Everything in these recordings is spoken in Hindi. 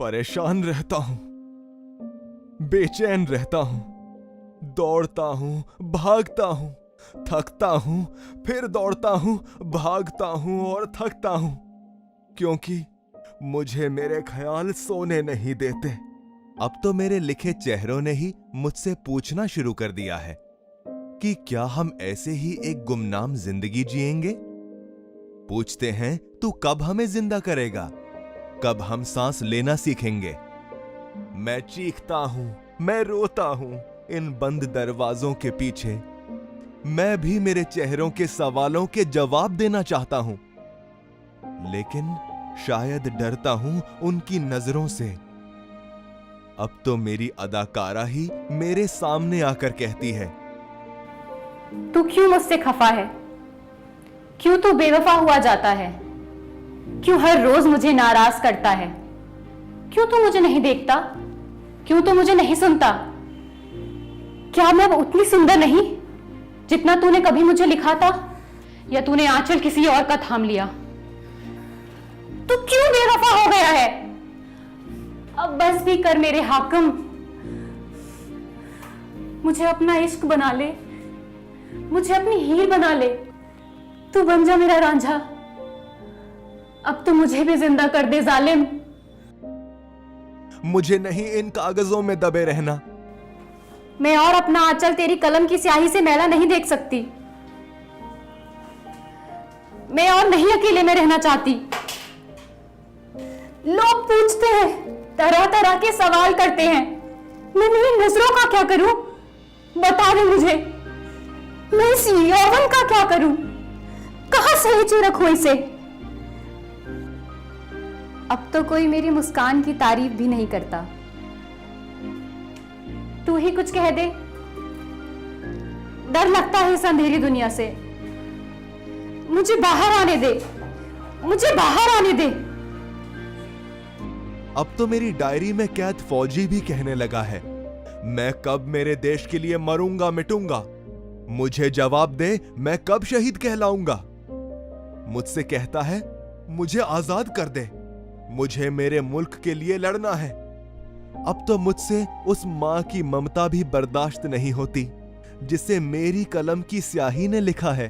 परेशान रहता हूं, बेचैन रहता हूं, दौड़ता हूं, भागता हूं, थकता हूं, फिर दौड़ता हूं, भागता हूं और थकता हूं, क्योंकि मुझे मेरे ख्याल सोने नहीं देते। अब तो मेरे लिखे चेहरों ने ही मुझसे पूछना शुरू कर दिया है कि क्या हम ऐसे ही एक गुमनाम जिंदगी जिएंगे? पूछते हैं, तू कब हमें जिंदा करेगा? कब हम सांस लेना सीखेंगे? मैं चीखता हूं, मैं रोता हूं इन बंद दरवाजों के पीछे। मैं भी मेरे चेहरों के सवालों के जवाब देना चाहता हूं, लेकिन शायद डरता हूं उनकी नजरों से। अब तो मेरी अदाकारा ही मेरे सामने आकर कहती है, तू क्यों मुझसे खफा है? क्यों तू बेवफा हुआ जाता है? क्यों हर रोज मुझे नाराज करता है? क्यों तू मुझे नहीं देखता? क्यों तू मुझे नहीं सुनता? क्या मैं उतनी सुंदर नहीं जितना तूने कभी मुझे लिखा था? या तूने आंचल किसी और का थाम लिया? तू क्यों बेवफा हो गया है? अब बस भी कर मेरे हाकिम, मुझे अपना इश्क बना ले, मुझे अपनी हीर बना ले। तू बन जा मेरा रांझा, अब तो मुझे भी जिंदा कर दे जालिम। मुझे नहीं इन कागजों में दबे रहना। मैं और अपना आंचल तेरी कलम की स्याही से मैला नहीं देख सकती। मैं और नहीं अकेले में रहना चाहती। लोग पूछते हैं, तरह तरह के सवाल करते हैं, मैं मेरी नजरों का क्या करूं? बता दे मुझे, मैं इस यौवन का क्या करूं? कहां सहेजे रखूं इसे? अब तो कोई मेरी मुस्कान की तारीफ भी नहीं करता। तू ही कुछ कह दे। डर लगता है इस अंधेरी दुनिया से। मुझे बाहर आने दे, मुझे बाहर आने दे। अब तो मेरी डायरी में कैद फौजी भी कहने लगा है, मैं कब मेरे देश के लिए मरूंगा मिटूंगा? मुझे जवाब दे, मैं कब शहीद कहलाऊंगा? मुझसे कहता है, मुझे आजाद कर दे, मुझे मेरे मुल्क के लिए लड़ना है। अब तो मुझसे उस मां की ममता भी बर्दाश्त नहीं होती जिसे मेरी कलम की स्याही ने लिखा है।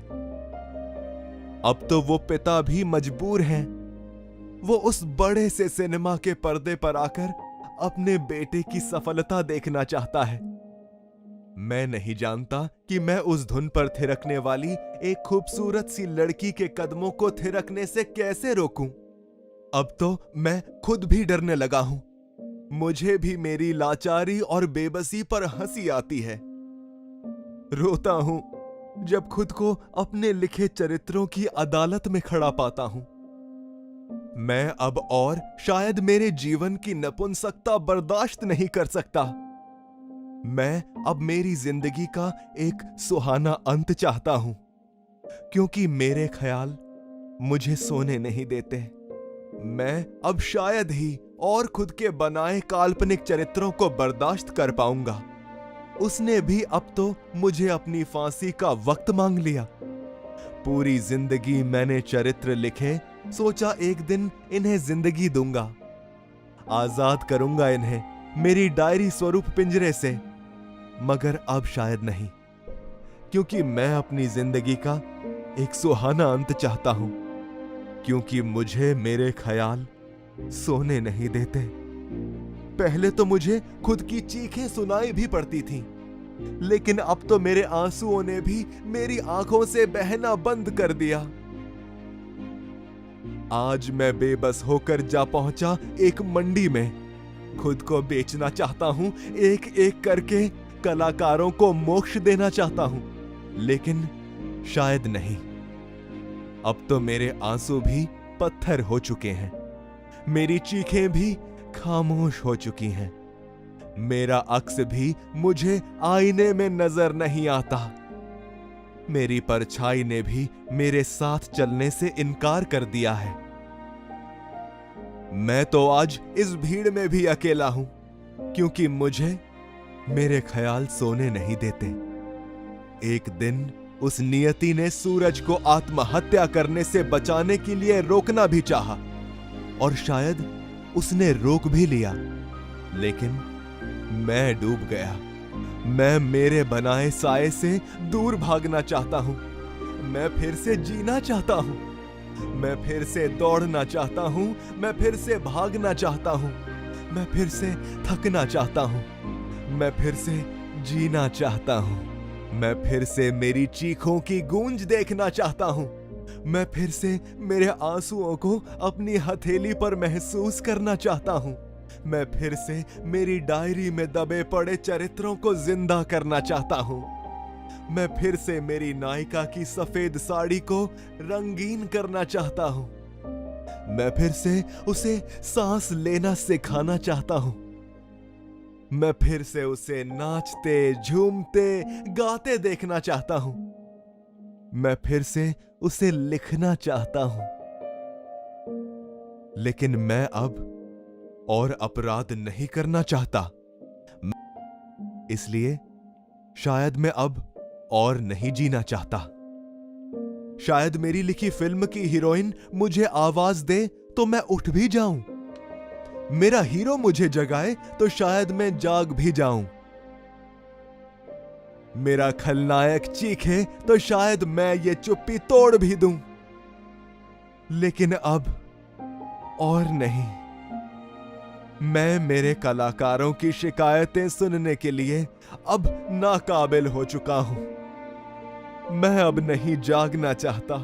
अब तो वो पिता भी मजबूर हैं। वो उस बड़े से सिनेमा के पर्दे पर आकर अपने बेटे की सफलता देखना चाहता है। मैं नहीं जानता कि मैं उस धुन पर थिरकने वाली एक खूबसूरत सी लड़की के कदमों को थिरकने से कैसे रोकूं? अब तो मैं खुद भी डरने लगा हूं। मुझे भी मेरी लाचारी और बेबसी पर हंसी आती है। रोता हूं जब खुद को अपने लिखे चरित्रों की अदालत में खड़ा पाता हूं। मैं अब और शायद मेरे जीवन की नपुंसकता बर्दाश्त नहीं कर सकता। मैं अब मेरी जिंदगी का एक सुहाना अंत चाहता हूं, क्योंकि मेरे ख्याल मुझे सोने नहीं देते। मैं अब शायद ही और खुद के बनाए काल्पनिक चरित्रों को बर्दाश्त कर पाऊंगा। उसने भी अब तो मुझे अपनी फांसी का वक्त मांग लिया। पूरी जिंदगी मैंने चरित्र लिखे, सोचा एक दिन इन्हें जिंदगी दूंगा, आजाद करूंगा इन्हें मेरी डायरी स्वरूप पिंजरे से। मगर अब शायद नहीं, क्योंकि मैं अपनी जिंदगी का एक सुहाना अंत चाहता हूं, क्योंकि मुझे मेरे ख्याल सोने नहीं देते। पहले तो मुझे खुद की चीखें सुनाई भी पड़ती थीं, लेकिन अब तो मेरे आंसुओं ने भी मेरी आंखों से बहना बंद कर दिया। आज मैं बेबस होकर जा पहुंचा एक मंडी में। खुद को बेचना चाहता हूं, एक एक करके कलाकारों को मोक्ष देना चाहता हूं, लेकिन शायद नहीं। अब तो मेरे आंसू भी पत्थर हो चुके हैं, मेरी चीखें भी खामोश हो चुकी हैं। मेरा अक्स भी मुझे आईने में नजर नहीं आता। मेरी परछाई ने भी मेरे साथ चलने से इनकार कर दिया है। मैं तो आज इस भीड़ में भी अकेला हूं, क्योंकि मुझे मेरे ख्याल सोने नहीं देते। एक दिन उस नियति ने सूरज को आत्महत्या करने से बचाने के लिए रोकना भी चाहा, और शायद उसने रोक भी लिया, लेकिन मैं डूब गया। मैं मेरे बनाए साए से दूर भागना चाहता हूं। मैं फिर से जीना चाहता हूं। मैं फिर से दौड़ना चाहता हूं। मैं फिर से भागना चाहता हूं। मैं फिर से थकना चाहता हूं। मैं फिर से जीना चाहता हूं। मैं फिर से मेरी चीखों की गूंज देखना चाहता हूं। मैं फिर से मेरे आंसुओं को अपनी हथेली पर महसूस करना चाहता हूं। मैं फिर से मेरी डायरी में दबे पड़े चरित्रों को जिंदा करना चाहता हूं। मैं फिर से मेरी नायिका की सफेद साड़ी को रंगीन करना चाहता हूं। मैं फिर से उसे सांस लेना सिखाना चाहता हूं। मैं फिर से उसे नाचते, झूमते, गाते देखना चाहता हूं। मैं फिर से उसे लिखना चाहता हूं। लेकिन मैं अब और अपराध नहीं करना चाहता। इसलिए शायद मैं अब और नहीं जीना चाहता। शायद मेरी लिखी फिल्म की हीरोइन मुझे आवाज दे तो मैं उठ भी जाऊं। मेरा हीरो मुझे जगाए तो शायद मैं जाग भी जाऊं। मेरा खलनायक चीखे तो शायद मैं ये चुप्पी तोड़ भी दूं। लेकिन अब और नहीं। मैं मेरे कलाकारों की शिकायतें सुनने के लिए अब नाकाबिल हो चुका हूं। मैं अब नहीं जागना चाहता,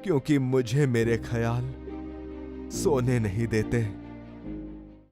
क्योंकि मुझे मेरे ख्याल सोने नहीं देते।